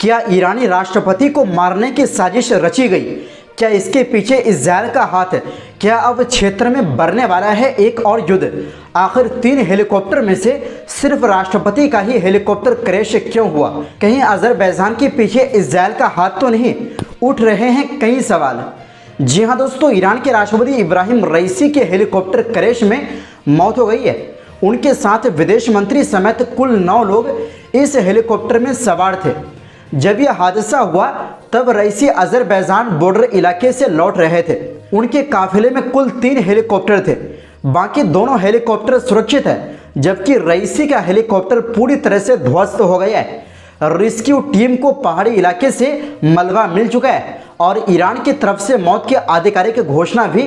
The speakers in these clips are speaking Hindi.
क्या ईरानी राष्ट्रपति को मारने की साजिश रची गई? क्या इसके पीछे इजरायल का हाथ है? क्या अब क्षेत्र में बढ़ने वाला है एक और युद्ध? आखिर 3 हेलीकॉप्टर में से सिर्फ राष्ट्रपति का ही हेलीकॉप्टर क्रैश क्यों हुआ? कहीं अजरबैजान के पीछे इजरायल का हाथ तो नहीं? उठ रहे हैं कई सवाल। जी हाँ दोस्तों, ईरान के राष्ट्रपति इब्राहिम रईसी के हेलीकॉप्टर क्रैश में मौत हो गई है। उनके साथ विदेश मंत्री समेत कुल 9 लोग इस हेलीकॉप्टर में सवार थे। जब यह हादसा हुआ तब रईसी अजरबैजान बॉर्डर इलाके से लौट रहे थे। उनके काफिले में कुल 3 हेलीकॉप्टर थे। बाकी दोनों हेलीकॉप्टर सुरक्षित है, जबकि रईसी का हेलीकॉप्टर पूरी तरह से ध्वस्त हो गया है। रेस्क्यू टीम को पहाड़ी इलाके से मलबा मिल चुका है और ईरान की तरफ से मौत की आधिकारिक घोषणा भी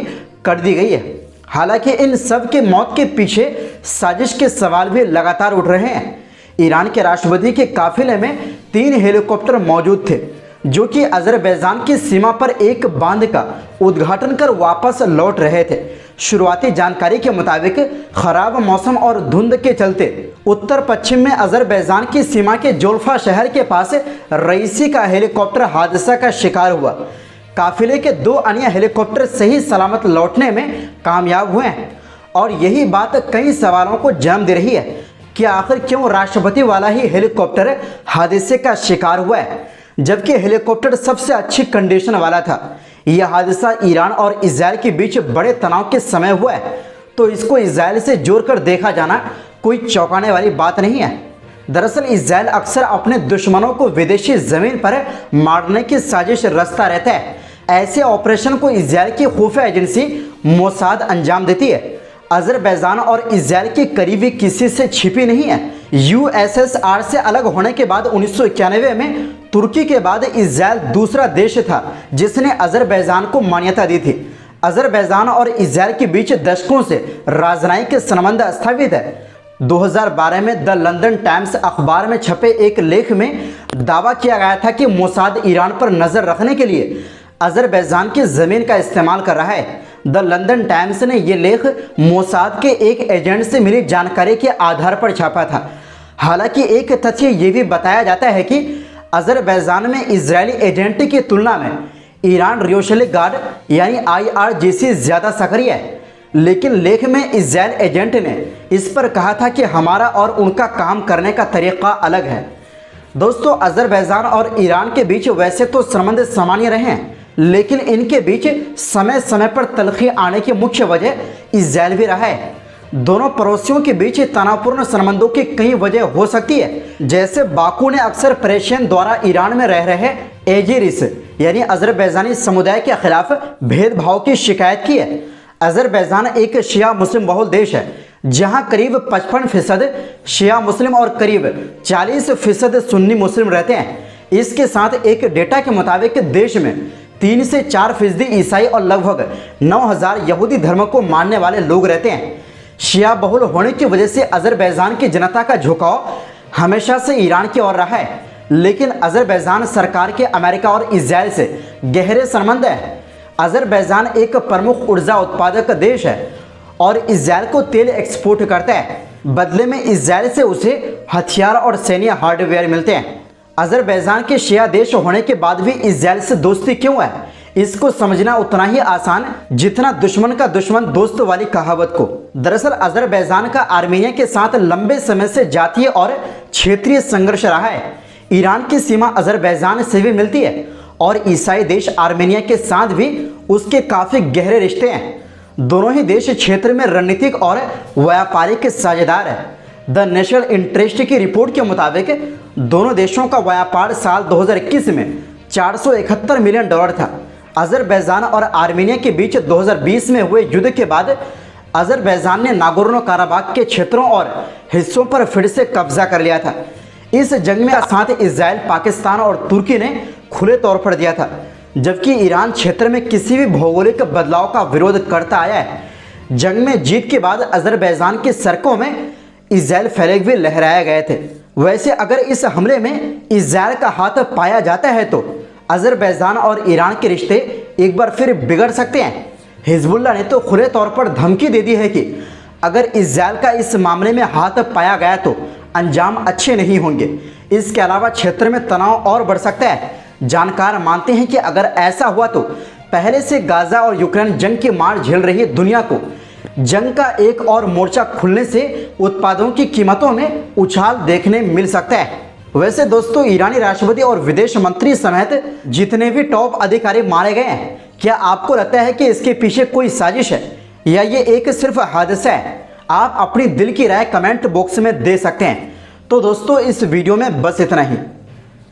कर दी गई है। हालांकि इन सब के मौत के पीछे साजिश के सवाल भी लगातार उठ रहे हैं। ईरान के राष्ट्रपति के काफिले में 3 हेलीकॉप्टर मौजूद थे, जो कि अजरबैजान की सीमा पर एक बांध का उद्घाटन कर वापस लौट रहे थे। शुरुआती जानकारी के मुताबिक खराब मौसम और धुंध के चलते उत्तर पश्चिम में अजरबैजान की सीमा के जोल्फा शहर के पास रईसी का हेलीकॉप्टर हादसा का शिकार हुआ। काफिले के 2 अन्य हेलीकॉप्टर सही सलामत लौटने में कामयाब हुए हैं और यही बात कई सवालों को जन्म दे रही है कि आखिर क्यों राष्ट्रपति वाला ही हेलीकॉप्टर हादसे का शिकार हुआ है, जबकि हेलीकॉप्टर सबसे अच्छी कंडीशन वाला था। यह हादसा ईरान और इजरायल के बीच बड़े तनाव के समय हुआ है, तो इसको इजरायल से जोड़कर देखा जाना कोई चौंकाने वाली बात नहीं है। दरअसल इजरायल अक्सर अपने दुश्मनों को विदेशी जमीन पर मारने की साजिश रचता रहता है। ऐसे ऑपरेशन को इजरायल की खुफिया एजेंसी मोसाद अंजाम देती है। अजरबैजान और इजरायल की करीबी किसी से छिपी नहीं है। यूएसएसआर से अलग होने के बाद 1991 में तुर्की के बाद इजरायल दूसरा देश था जिसने अजरबैजान को मान्यता दी थी। अजरबैजान और इजरायल के बीच दशकों से राजनयिक संबंध स्थापित है। 2012 में द लंदन टाइम्स अखबार में छपे एक लेख में दावा किया गया था कि मोसाद ईरान पर नजर रखने के लिए अजरबैजान की जमीन का इस्तेमाल कर रहा है। द लंदन टाइम्स ने यह लेख मोसाद के एक एजेंट से मिली जानकारी के आधार पर छापा था। हालांकि एक तथ्य यह भी बताया जाता है कि अजरबैजान में इजरायली एजेंट की तुलना में ईरान रियोशली गार्ड यानी IRGC ज़्यादा सक्रिय है। लेकिन लेख में इजरायल एजेंट ने इस पर कहा था कि हमारा और उनका काम करने का तरीका अलग है। दोस्तों, अजरबैजान और ईरान के बीच वैसे तो संबंध सामान्य रहे हैं, लेकिन इनके बीच समय समय पर तलखी आने की मुख्य वजह इजरायल भी रहा है। दोनों पड़ोसियों के बीच तनावपूर्ण संबंधों की कई वजह हो सकती है। जैसे बाकू ने अक्सर पर्शियन द्वारा ईरान में रह रहे एजीरिस यानी अजरबैजानी समुदाय के खिलाफ भेदभाव की शिकायत की है। अजरबैजान एक शिया मुस्लिम बहुल देश है, जहां करीब 55% शिया मुस्लिम और करीब 40% सुन्नी मुस्लिम रहते हैं। इसके साथ एक डेटा के मुताबिक देश में 3 से 4% ईसाई और लगभग 9000 यहूदी धर्म को मानने वाले लोग रहते हैं। शिया बहुल होने की वजह से अजरबैजान की जनता का झुकाव हमेशा से ईरान की ओर रहा है, लेकिन अजरबैजान सरकार के अमेरिका और इजरायल से गहरे संबंध है। अजरबैजान एक प्रमुख ऊर्जा उत्पादक देश है और इजरायल को तेल एक्सपोर्ट करता है। बदले में इजरायल से उसे हथियार और सैन्य हार्डवेयर मिलते हैं। अजरबैजान के शिया देश होने के बाद भी इजरायल से दोस्ती क्यों है, इसको समझना उतना ही आसान जितना दुश्मन का दुश्मन दोस्त वाली कहावत को। दरअसल अजरबैजान का आर्मीनिया के साथ लंबे समय से जातीय और क्षेत्रीय संघर्ष रहा है। ईरान की सीमा अजरबैजान से भी मिलती है और ईसाई देश आर्मेनिया के साथ भी उसके काफी गहरे रिश्ते हैं। दोनों ही देश क्षेत्र में रणनीतिक और व्यापारिक साझेदार है। द नेशनल इंटरेस्ट की रिपोर्ट के मुताबिक दोनों देशों का व्यापार साल 2021 में $471 मिलियन था। अजरबैजान और आर्मेनिया के बीच 2020 में हुए युद्ध के बाद अजरबैजान ने नागोर्नो काराबाख के क्षेत्रों और हिस्सों पर फिर से कब्जा कर लिया था। इस जंग में साथ इजरायल, पाकिस्तान और तुर्की ने खुले तौर पर दिया था, जबकि ईरान क्षेत्र में किसी भी भौगोलिक बदलाव का विरोध करता आया है। जंग में जीत के बाद अजरबैजान की सड़कों में इजरायल फ्लैग भी लहराए गए थे। वैसे अगर इस हमले में इजरायल का हाथ पाया जाता है तो अजरबैजान और ईरान के रिश्ते एक बार फिर बिगड़ सकते हैं। हिजबुल्लाह ने तो खुले तौर पर धमकी दे दी है कि अगर इजरायल का इस मामले में हाथ पाया गया तो अंजाम अच्छे नहीं होंगे। इसके अलावा क्षेत्र में तनाव और बढ़ सकता है। जानकार मानते हैं कि अगर ऐसा हुआ तो पहले से गाजा और यूक्रेन जंग की मार झेल रही दुनिया को जंग का एक और मोर्चा खुलने से उत्पादों की कीमतों में उछाल देखने मिल सकता है। वैसे दोस्तों, ईरानी राष्ट्रपति और विदेश मंत्री समेत जितने भी टॉप अधिकारी मारे गए हैं, क्या आपको लगता है कि इसके पीछे कोई साजिश है या ये एक सिर्फ हादसा है? आप अपनी दिल की राय कमेंट बॉक्स में दे सकते हैं। तो दोस्तों, इस वीडियो में बस इतना ही।